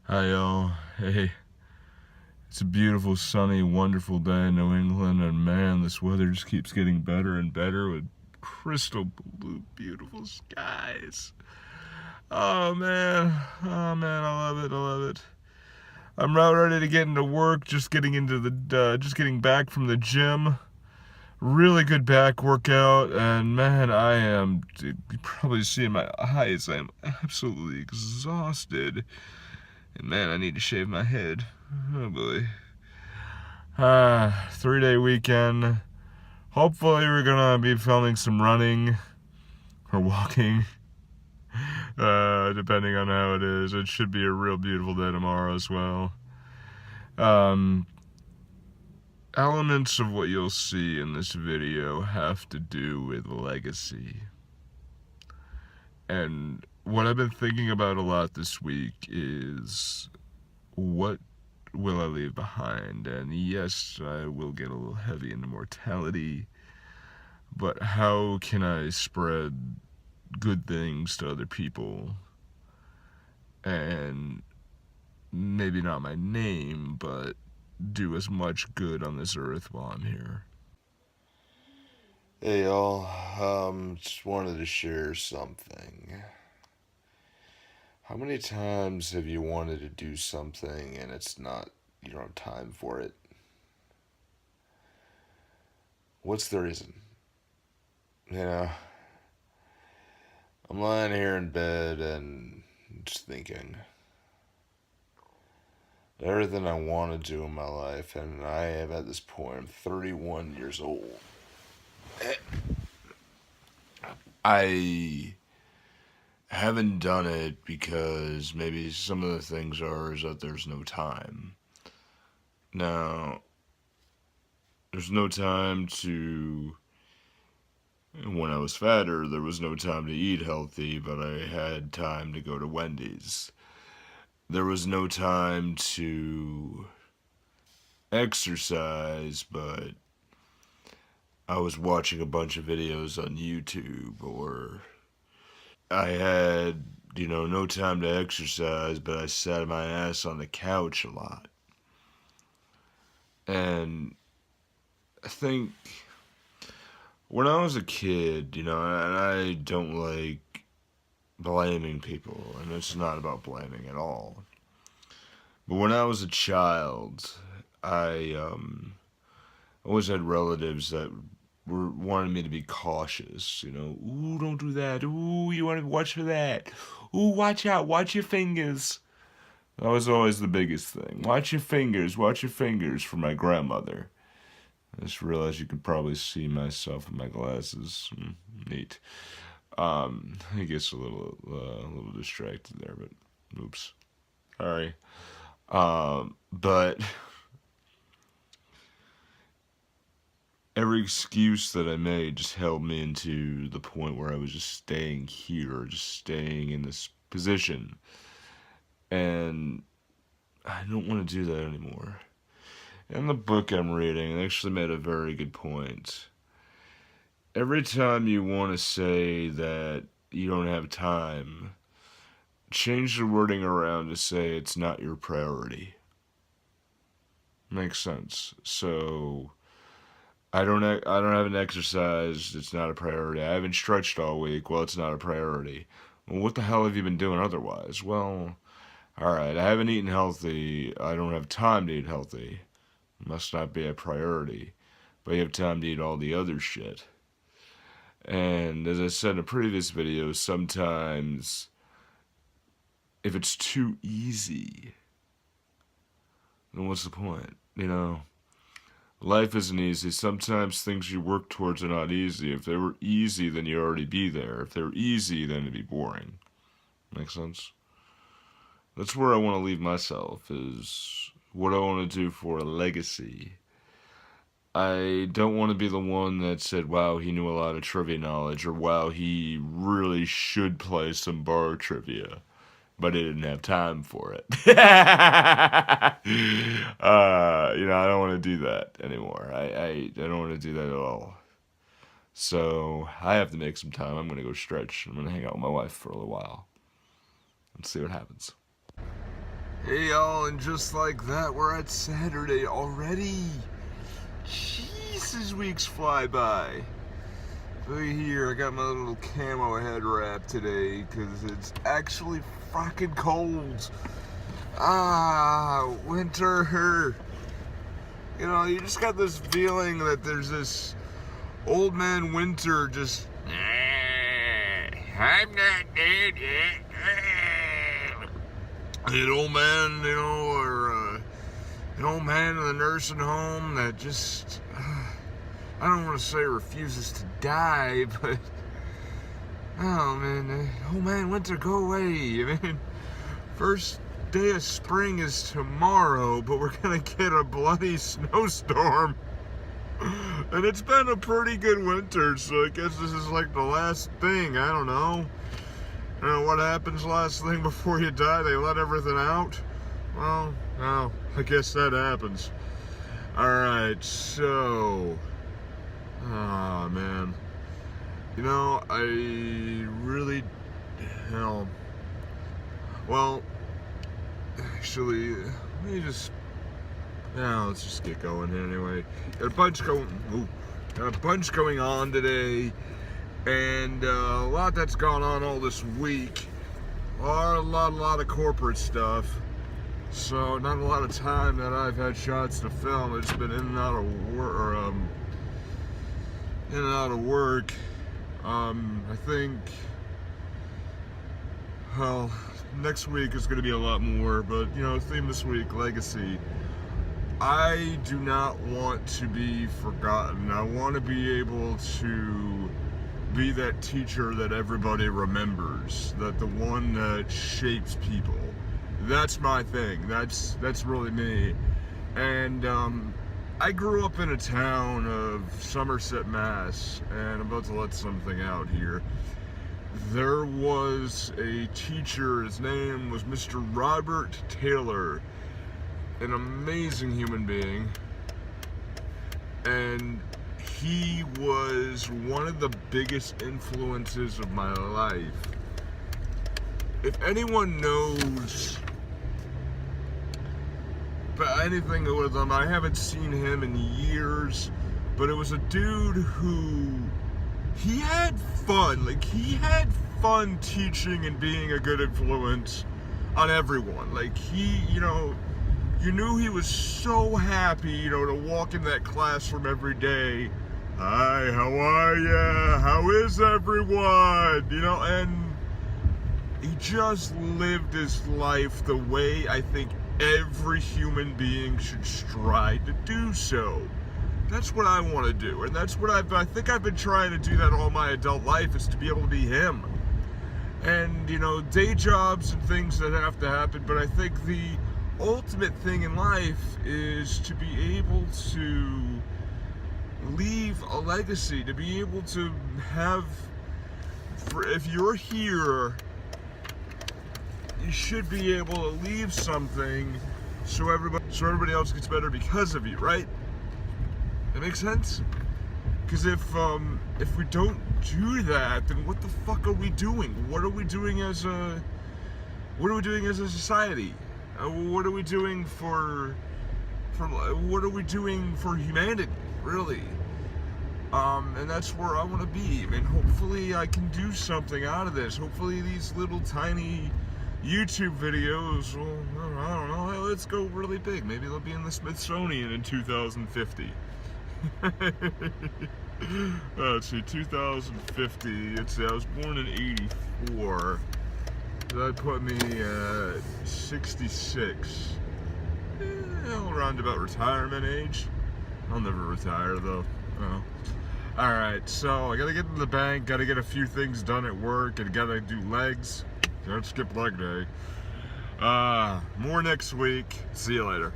Hi, y'all. Hey, it's a beautiful, sunny, wonderful day in New England, and man, this weather just keeps getting better and better with crystal blue, beautiful skies. Oh man, I love it, I love it. I'm about ready to get into work, just getting back from the gym. Really good back workout, and man, you probably see in my eyes, I am absolutely exhausted. And man, I need to shave my head. Oh boy. 3-day weekend. Hopefully, we're gonna be filming some running or walking, depending on how it is. It should be a real beautiful day tomorrow as well. Um, Elements of what you'll see in this video have to do with legacy. And what I've been thinking about a lot this week is what will I leave behind? And yes, I will get a little heavy into mortality, but how can I spread good things to other people and maybe not my name, but do as much good on this earth while I'm here? Hey y'all, just wanted to share something. How many times have you wanted to do something and you don't have time for it? What's the reason? You know, I'm lying here in bed and just thinking everything I want to do in my life, and I have at this point, I'm 31 years old. I haven't done it because maybe some of the things are is that there's no time. Now, there's no time to when I was fatter, there was no time to eat healthy, but I had time to go to Wendy's. There was no time to exercise, but I was watching a bunch of videos on YouTube, or I had, no time to exercise, but I sat my ass on the couch a lot. And I think when I was a kid, and I don't like blaming people, and it's not about blaming at all. But when I was a child, I always had relatives that wanted me to be cautious. Ooh, don't do that. Ooh, you want to watch for that. Ooh, watch out. Watch your fingers. That was always the biggest thing. Watch your fingers. Watch your fingers for my grandmother. I just realized you could probably see myself in my glasses. Neat. I guess a little distracted there, but oops. Sorry. But every excuse that I made just held me into the point where I was just staying here, just staying in this position. And I don't want to do that anymore. In the book I'm reading, it actually made a very good point. Every time you want to say that you don't have time, change the wording around to say it's not your priority. Makes sense. So I don't have an exercise. It's not a priority. I haven't stretched all week. Well, it's not a priority. Well, what the hell have you been doing otherwise? Well, all right. I haven't eaten healthy. I don't have time to eat healthy. Must not be a priority. But you have time to eat all the other shit. And as I said in a previous video, sometimes if it's too easy, then what's the point? Life isn't easy. Sometimes things you work towards are not easy. If they were easy, then you'd already be there. If they're easy, then it'd be boring. Make sense? That's where I want to leave myself, is what I want to do for a legacy. I don't want to be the one that said, wow, he knew a lot of trivia knowledge, or wow, he really should play some bar trivia, but he didn't have time for it. I don't want to do that anymore. I don't want to do that at all. So I have to make some time. I'm going to go stretch. I'm going to hang out with my wife for a little while and see what happens. Hey y'all, and just like that, we're at Saturday already. Jesus, weeks fly by. Look here, I got my little camo head wrap today because it's actually fucking cold. Winter. You know, you just got this feeling that there's this old man winter just, I'm not dead yet. An old man, you know, or an old man in the nursing home that just, I don't want to say refuses to die, but, oh man, old man winter, go away. I mean, first day of spring is tomorrow, but we're gonna get a bloody snowstorm. And it's been a pretty good winter, so I guess this is like the last thing. I don't know. You know what happens last thing before you die? They let everything out? Well, no, I guess that happens. Alright, so... oh, man. You know, I really... hell... well, actually, let me just... yeah, let's just get going here anyway. Got a bunch going on today. And a lot that's gone on all this week. A lot of corporate stuff. So not a lot of time that I've had shots to film. It's been in and out of work. I think, well, next week is going to be a lot more. But you know, theme this week, legacy. I do not want to be forgotten. I want to be able to be that teacher that everybody remembers, that the one that shapes people. That's my thing. That's really me. And I grew up in a town of Somerset, Mass, and I'm about to let something out here. There was a teacher, his name was Mr. Robert Taylor, an amazing human being, and he was one of the biggest influences of my life. If anyone knows about anything with him, I haven't seen him in years, but it was a dude who, he had fun. Like, he had fun teaching and being a good influence on everyone. Like, he, you know, you knew he was so happy, you know, to walk in that classroom every day. Hi, how are ya? How is everyone? You know, and he just lived his life the way I think every human being should strive to do so. That's what I want to do, and that's what I think I've been trying to do that all my adult life, is to be able to be him. And, you know, day jobs and things that have to happen, but I think the ultimate thing in life is to be able to leave a legacy, to be able to have, if you're here, you should be able to leave something so everybody else gets better because of you, right? That makes sense? Because if we don't do that, then what the fuck are we doing? What are we doing as a society? What are we doing for humanity, really? And that's where I want to be. I mean, hopefully I can do something out of this. Hopefully these little tiny YouTube videos will, I don't know, let's go really big. Maybe they'll be in the Smithsonian in 2050. Let's see, 2050, let's see, I was born in 84. That put me at 66. Around about retirement age. I'll never retire though. Oh. Alright, so I gotta get to the bank, gotta get a few things done at work, and gotta do legs. Don't skip leg day. More next week. See you later.